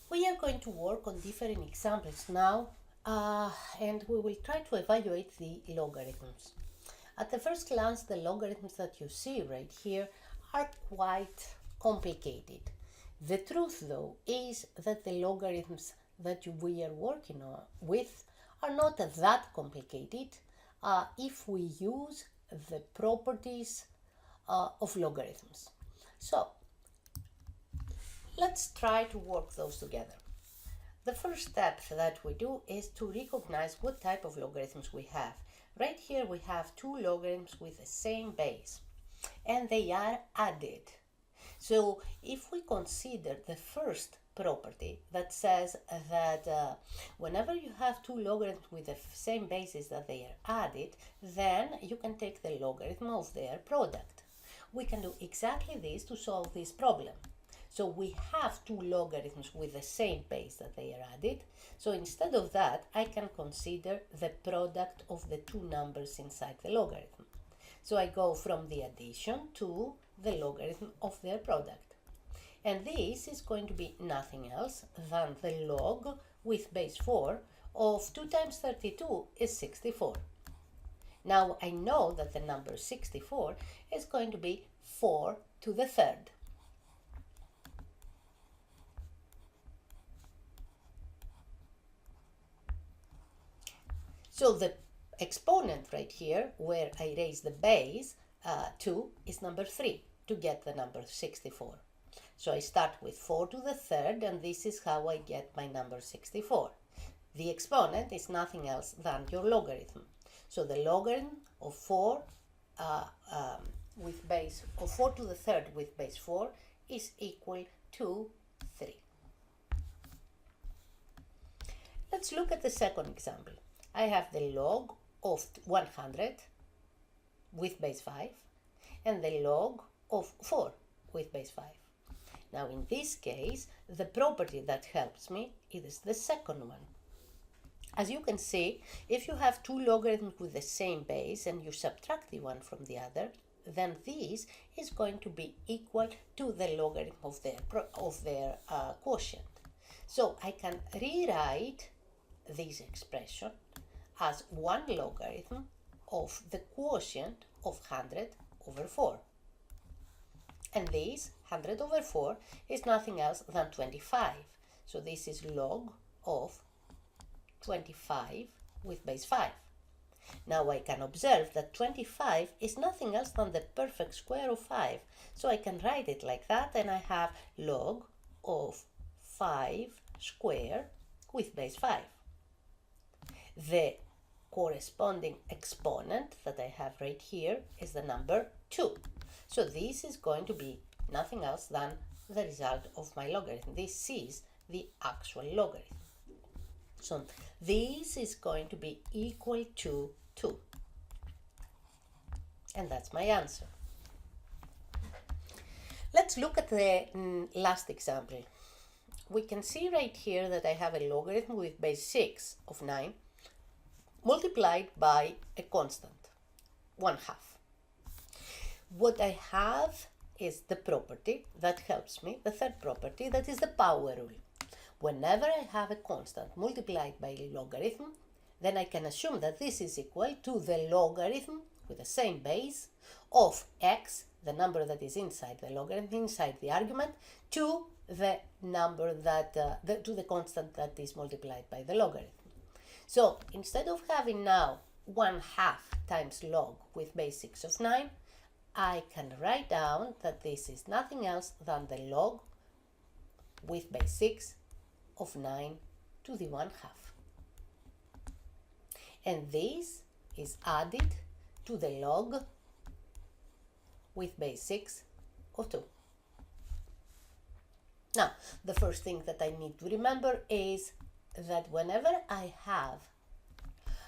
We are going to work on different examples now, and we will try to evaluate the logarithms. At the first glance, the logarithms that you see right here are quite complicated. The truth, though, is that the logarithms that we are working with are not that complicated if we use the properties of logarithms. So, let's try to work those together. The first step that we do is to recognize what type of logarithms we have. Right here we have two logarithms with the same base, and they are added. So if we consider the first property that says that whenever you have two logarithms with the same basis that they are added, then you can take the logarithm of their product. We can do exactly this to solve this problem. So we have two logarithms with the same base that they are added. So instead of that, I can consider the product of the two numbers inside the logarithm. So I go from the addition to the logarithm of their product. And this is going to be nothing else than the log with base 4 of 2 times 32 is 64. Now I know that the number 64 is going to be 4 to the third. So the exponent right here, where I raise the base 2, is number 3 to get the number 64. So I start with 4 to the third, and this is how I get my number 64. The exponent is nothing else than your logarithm. So the logarithm of 4 with base of 4 to the third with base 4 is equal to 3. Let's look at the second example. I have the log of 100 with base 5 and the log of 4 with base 5. Now in this case, the property that helps me is the second one. As you can see, if you have two logarithms with the same base and you subtract the one from the other, then this is going to be equal to the logarithm of their quotient. So I can rewrite this expression as one logarithm of the quotient of 100 over 4. And this 100 over 4 is nothing else than 25. So this is log of 25 with base 5. Now I can observe that 25 is nothing else than the perfect square of 5. So I can write it like that, and I have log of 5 squared with base 5. The corresponding exponent that I have right here is the number 2. So this is going to be nothing else than the result of my logarithm. This is the actual logarithm. So this is going to be equal to 2. And that's my answer. Let's look at the last example. We can see right here that I have a logarithm with base 6 of 9 multiplied by a constant, 1/2. What I have is the property that helps me, the third property, that is the power rule. Whenever I have a constant multiplied by a logarithm, then I can assume that this is equal to the logarithm with the same base of x, the number that is inside the logarithm, inside the argument, to the number that, to the constant that is multiplied by the logarithm. So instead of having now 1/2 times log with base 6 of 9, I can write down that this is nothing else than the log with base 6 of 9 to the 1/2. And this is added to the log with base 6 of 2. Now, the first thing that I need to remember is that whenever I have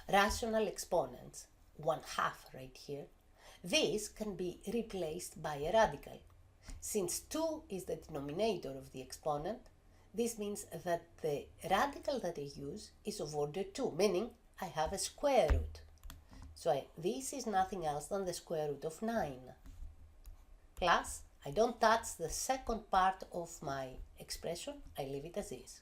rational exponents, 1/2 right here, this can be replaced by a radical. Since 2 is the denominator of the exponent, this means that the radical that I use is of order 2, meaning I have a square root. So this is nothing else than the square root of 9. Plus, I don't touch the second part of my expression, I leave it as is.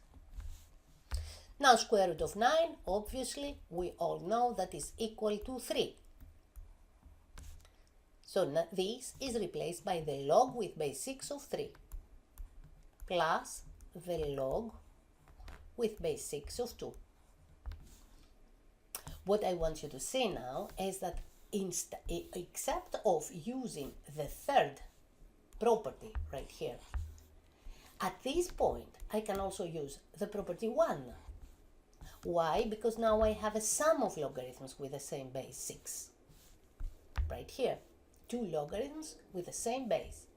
Now square root of 9, obviously, we all know that is equal to 3. So this is replaced by the log with base 6 of 3 plus the log with base 6 of 2. What I want you to see now is that except of using the third property right here, at this point I can also use the property 1. Why? Because now I have a sum of logarithms with the same base 6. Right here, 2 logarithms with the same base.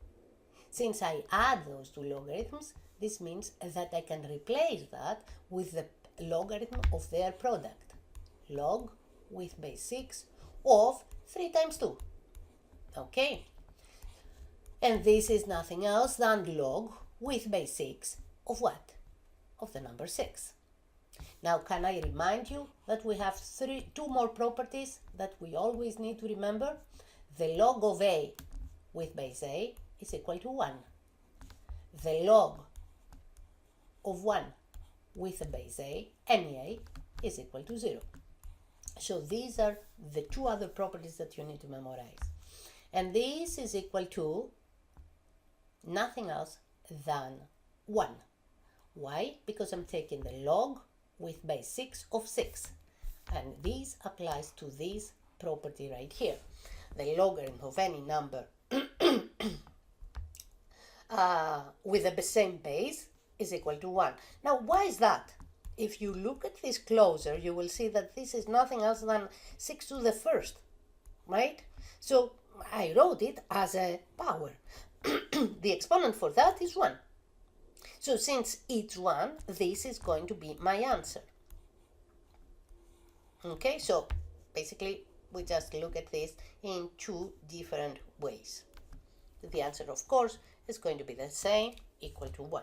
Since I add those 2 logarithms, this means that I can replace that with the logarithm of their product. Log with base 6 of 3 times 2. Okay? And this is nothing else than log with base 6 of what? Of the number 6. Now, can I remind you that we have two more properties that we always need to remember? The log of a with base a is equal to 1. The log of 1 with a base a, any a, is equal to 0. So these are the two other properties that you need to memorize. And this is equal to nothing else than 1. Why? Because I'm taking the log with base 6 of 6. And this applies to this property right here. The logarithm of any number with the same base is equal to 1. Now, why is that? If you look at this closer, you will see that this is nothing else than 6 to the first, right? So I wrote it as a power. The exponent for that is 1. So since it's 1, this is going to be my answer. Okay, so basically we just look at this in two different ways. The answer, of course, is going to be the same, equal to 1.